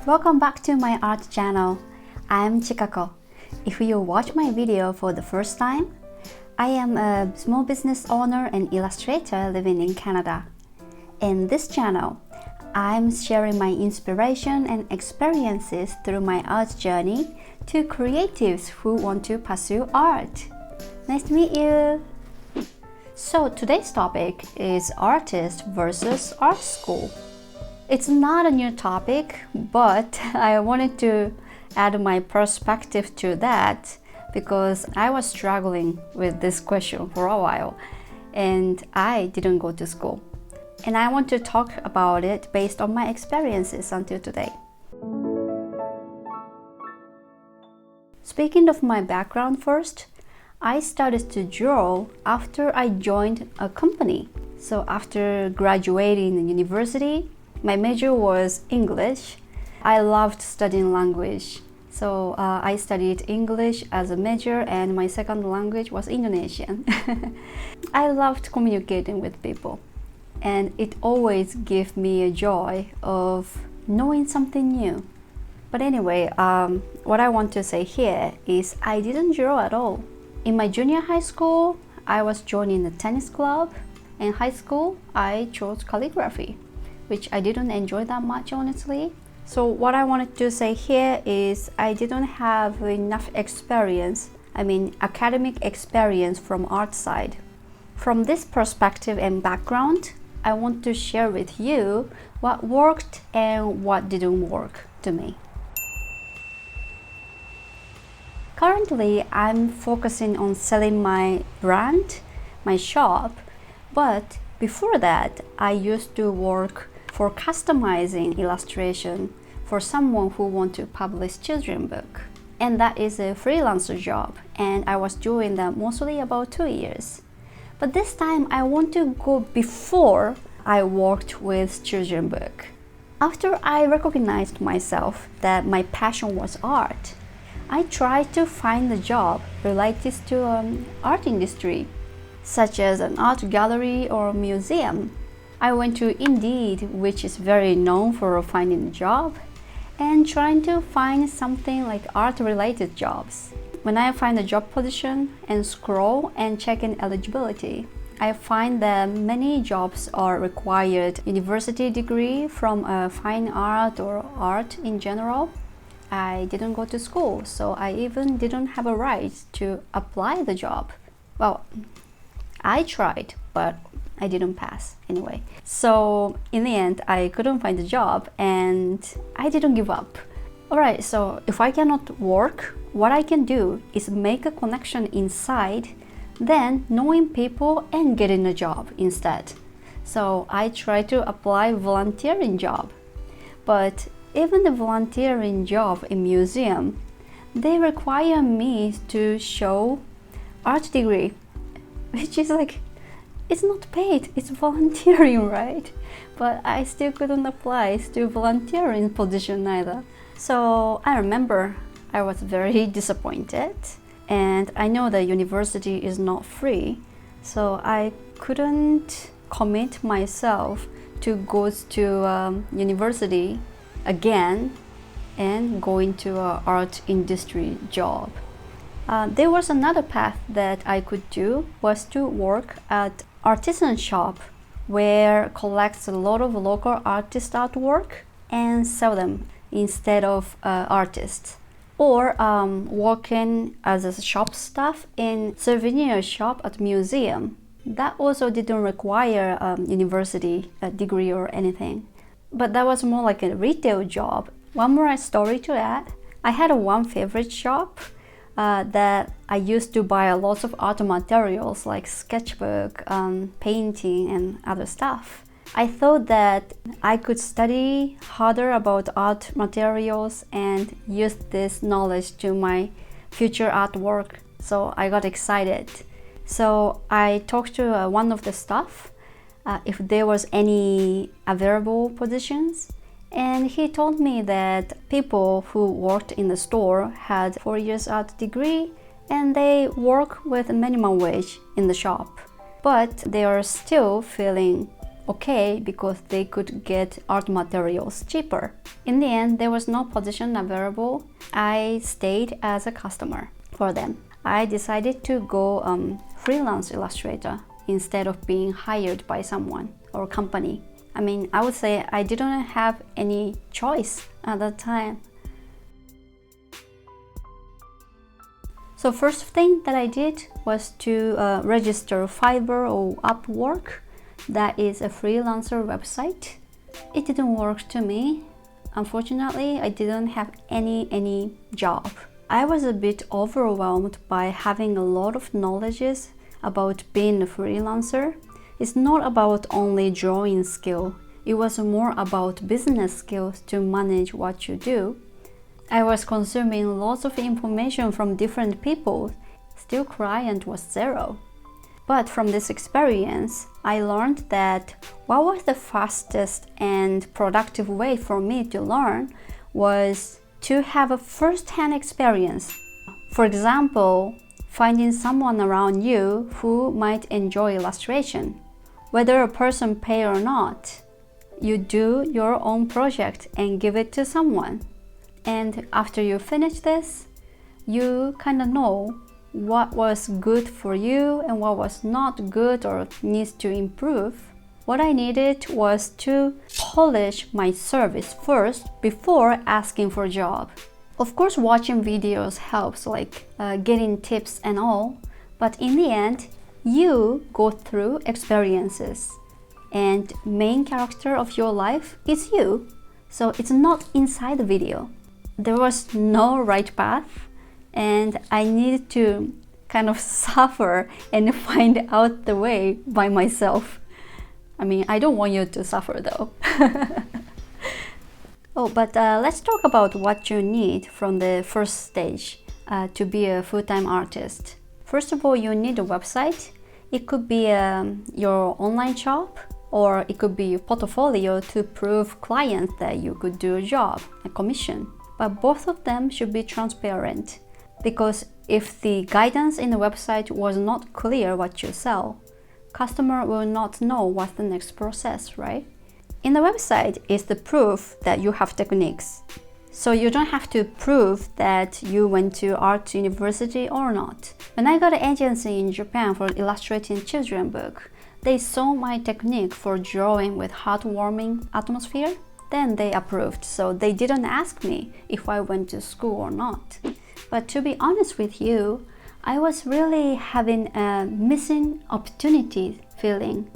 Welcome back to my art channel. I'm Chikako. If you watch my video for the first time, I am a small business owner and illustrator living in Canada. In this channel, I'm sharing my inspiration and experiences through my art journey to creatives who want to pursue art. Nice to meet you! So today's topic is artist versus art school. It's not a new topic, but I wanted to add my perspective to that because I was struggling with this question for a while and I didn't go to school. And I want to talk about it based on my experiences until today. Speaking of my background first, I started to draw after I joined a company. So after graduating in university, my major was English. I loved studying language. So I studied English as a major and my second language was Indonesian. I loved communicating with people and it always gave me a joy of knowing something new. But anyway, what I want to say here is I didn't draw at all. In my junior high school, I was joining the tennis club. In high school, I chose calligraphy, which I didn't enjoy that much, honestly. So what I wanted to say here is I didn't have enough experience, academic experience from art side. From this perspective and background, I want to share with you what worked and what didn't work to me. Currently, I'm focusing on selling my brand, my shop, but before that, I used to work for customizing illustration for someone who wants to publish children's book. And that is a freelancer job, and I was doing that mostly about 2 years. But this time I want to go before I worked with children's book. After I recognized myself that my passion was art, I tried to find a job related to art industry, such as an art gallery or museum. I went to Indeed, which is very known for finding a job, and trying to find something like art-related jobs. When I find a job position and scroll and check in eligibility, I find that many jobs are required university degree from fine art or art in general. I didn't go to school, so I even didn't have a right to apply the job. Well, I tried, but I didn't pass anyway. So in the end, I couldn't find a job and I didn't give up. Alright, so if I cannot work, what I can do is make a connection inside, then knowing people and getting a job instead. So I try to apply volunteering job. But even the volunteering job in museum, they require me to show art degree, which is like, it's not paid, it's volunteering, right? But I still couldn't apply to volunteering position either. So I remember I was very disappointed, and I know that university is not free, so I couldn't commit myself to go to university again and go into an art industry job. There was another path that I could do was to work at artisan shop where collects a lot of local artist artwork and sell them instead of artists, or working as a shop staff in souvenir shop at museum. That also didn't require university degree or anything, but that was more like a retail job. One more story to add, I had one favorite shop that I used to buy a lot of art materials like sketchbook, painting and other stuff. I thought that I could study harder about art materials and use this knowledge to my future artwork. So I got excited. So I talked to one of the staff if there was any available positions. And he told me that people who worked in the store had 4 years art degree and they work with minimum wage in the shop. But they are still feeling okay because they could get art materials cheaper. In the end, there was no position available. I stayed as a customer for them. I decided to go freelance illustrator instead of being hired by someone or company. I mean, I would say I didn't have any choice at that time. So first thing that I did was to register Fiverr or Upwork. That is a freelancer website. It didn't work to me. Unfortunately, I didn't have any job. I was a bit overwhelmed by having a lot of knowledges about being a freelancer. It's not about only drawing skill. It was more about business skills to manage what you do. I was consuming lots of information from different people. Still client was zero. But from this experience, I learned that what was the fastest and productive way for me to learn was to have a first-hand experience. For example, finding someone around you who might enjoy illustration. Whether a person pay or not, you do your own project and give it to someone. And after you finish this, you kind of know what was good for you and what was not good or needs to improve. What I needed was to polish my service first before asking for a job. Of course, watching videos helps, like getting tips and all, but in the end, you go through experiences and main character of your life is you. So it's not inside the video. There was no right path and I needed to kind of suffer and find out the way by myself. I mean, I don't want you to suffer though. But let's talk about what you need from the first stage to be a full-time artist. First of all, you need a website. It could be your online shop, or it could be a portfolio to prove clients that you could do a job, a commission. But both of them should be transparent, because if the guidance in the website was not clear what you sell, customer will not know what's the next process, right? In the website is the proof that you have techniques. So you don't have to prove that you went to art university or not. When I got an agency in Japan for illustrating children's book, they saw my technique for drawing with heartwarming atmosphere. Then they approved, so they didn't ask me if I went to school or not. But to be honest with you, I was really having a missing opportunity feeling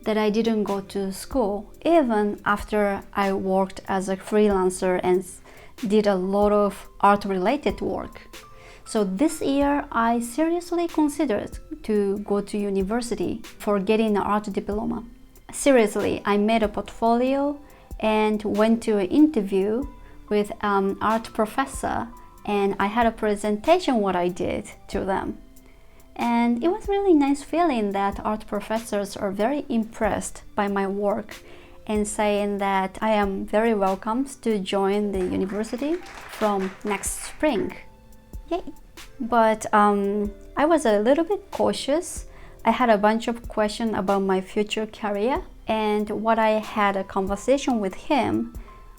that I didn't go to school, even after I worked as a freelancer and did a lot of art-related work. So this year, I seriously considered to go to university for getting an art diploma. Seriously, I made a portfolio and went to an interview with an art professor, and I had a presentation what I did to them. And it was really nice feeling that art professors are very impressed by my work and saying that I am very welcome to join the university from next spring. Yay! But I was a little bit cautious. I had a bunch of questions about my future career, and what I had a conversation with him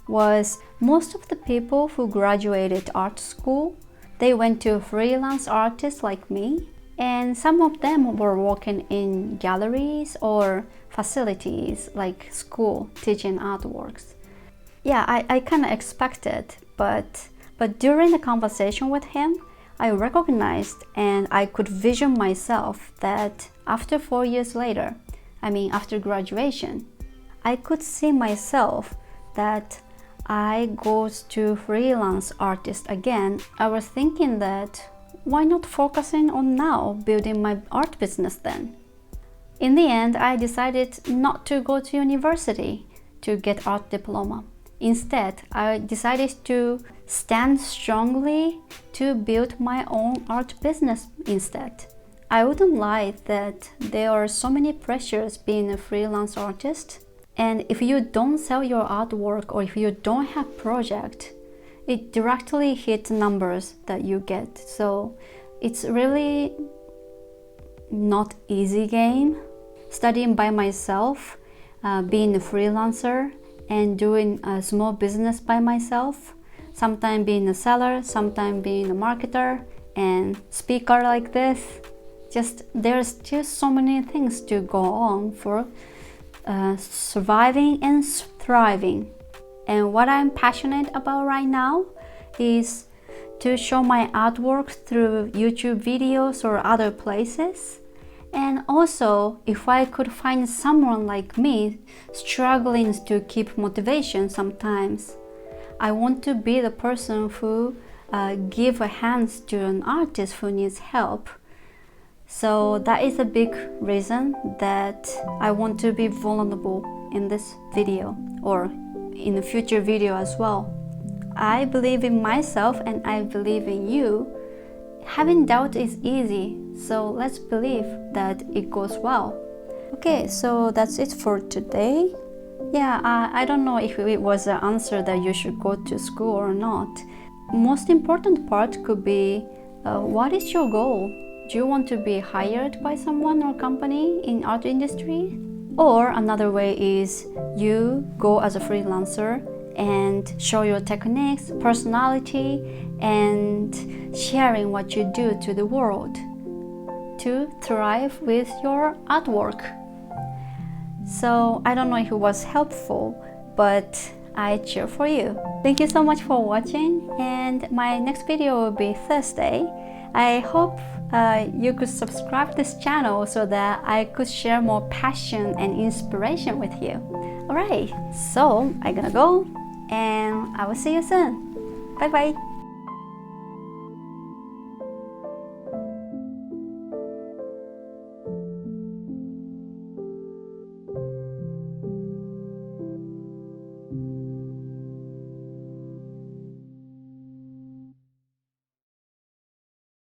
was most of the people who graduated art school, they went to freelance artists like me, and some of them were working in galleries or facilities like school teaching artworks. Yeah, I kind of expected, but during the conversation with him, I recognized and I could vision myself that after 4 years later, after graduation, I could see myself that I goes to freelance artist again. I was thinking that why not focusing on now building my art business then? In the end, I decided not to go to university to get art diploma. Instead, I decided to stand strongly to build my own art business instead. I wouldn't lie that there are so many pressures being a freelance artist, and if you don't sell your artwork or if you don't have project, it directly hits numbers that you get. So it's really not easy game. Studying by myself, being a freelancer and doing a small business by myself. Sometimes being a seller, sometimes being a marketer and speaker like this. There's just so many things to go on for surviving and thriving. And what I'm passionate about right now is to show my artwork through YouTube videos or other places. And also, if I could find someone like me struggling to keep motivation sometimes, I want to be the person who give a hand to an artist who needs help. So that is a big reason that I want to be vulnerable in this video or in a future video as well. I believe in myself and I believe in you. Having doubt is easy, so let's believe that it goes well. Okay, so that's it for today. Yeah, I don't know if it was an answer that you should go to school or not. Most important part could be, what is your goal? Do you want to be hired by someone or company in art industry? Or another way is you go as a freelancer and show your techniques, personality, and sharing what you do to the world to thrive with your artwork. So I don't know if it was helpful, but I cheer for you. Thank you so much for watching, and my next video will be Thursday. I hope you could subscribe to this channel so that I could share more passion and inspiration with you. Alright, so I'm gonna go and I will see you soon. Bye bye.